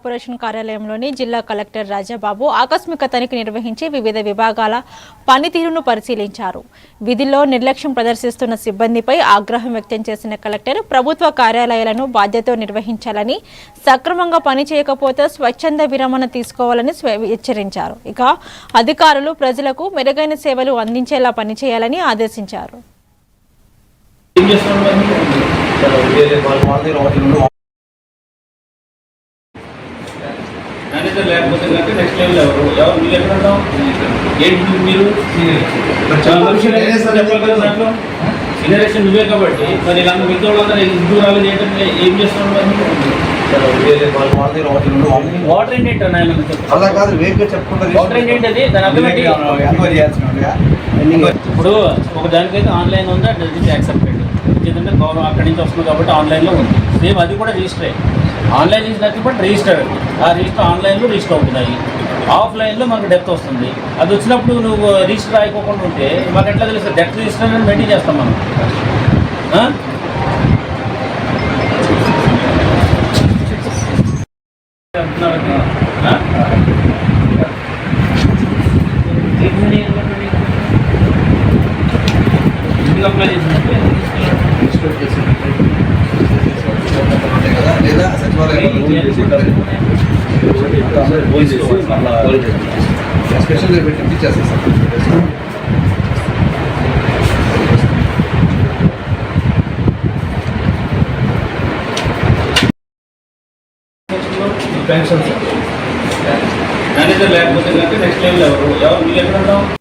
Corporation కార్యాలయంలోని జిల్లా collector Rajababu ఆకస్మిక తనిఖీ నిర్వహించి వివిధ విభాగాల పనితీరును పరిశీలించారు. విధుల్లో నిర్లక్ష్యం ప్రదర్శిస్తున్న సిబ్బందిపై ఆగ్రహం వ్యక్తం చేసిన కలెక్టర్ ప్రభుత్వ కార్యాలయాలను బాధ్యతతో నిర్వహించాలని, సక్రమంగా పనిచేయకపోతే స్వచ్ఛంద విరమణ తీసుకోవాలని హెచ్చరించారు. ఇక అధికారులు ప్రజలకు మెరుగైన సేవలు అందించేలా పనిచేయాలని ఆదేశించారు. మేనేజర్ లేకపోతే కనుక నెక్స్ట్ లెవెల్ ఎవరు మీరు ఎక్కడ ఉంటాం ఏంటి మీరు జనరేషన్ నువ్వే కాబట్టి మరి ఇలా మిగతా వాళ్ళందరూ దూరాలు చేయడం ఏం చేస్తున్నాం వాటర్ ఏంటి అలా కాదు వేగ్గా చెప్పుకుంటారు. వాటర్ ఏంటి అది ఇప్పుడు ఒక దానికైతే ఆన్లైన్ ఉందా యాక్సెప్టెడ్ ఎందుకంటే గవర్నమెంట్ అక్కడి నుంచి వస్తుంది కాబట్టి ఆన్లైన్లో ఉంది. సేమ్ అది కూడా రిజిస్టర్ ఆన్లైన్ నుంచి నచ్చి బట్ రిజిస్టర్ ఆ రిజిస్టర్ ఆన్లైన్లో రిజిస్టర్ అవుతున్నాయి. ఆఫ్లైన్లో మనకు డెప్త్ వస్తుంది. అది వచ్చినప్పుడు నువ్వు రిజిస్టర్ అయిపోకుండా ఉంటే మాకు ఎట్లా తెలుస్తుంది? డెప్త్ రిజిస్టర్ అని మెయింటైన్ చేస్తాం మనం. అప్లై చేసినట్టు లేదా సచివాలయం స్పెషల్ పెట్టి ఇచ్చేస్తాం సార్. మేనేజర్ లేకపోతే కనుక నెక్స్ట్ లెవెల్ ఎవరు మీరు ఎక్కడ ఉంటాం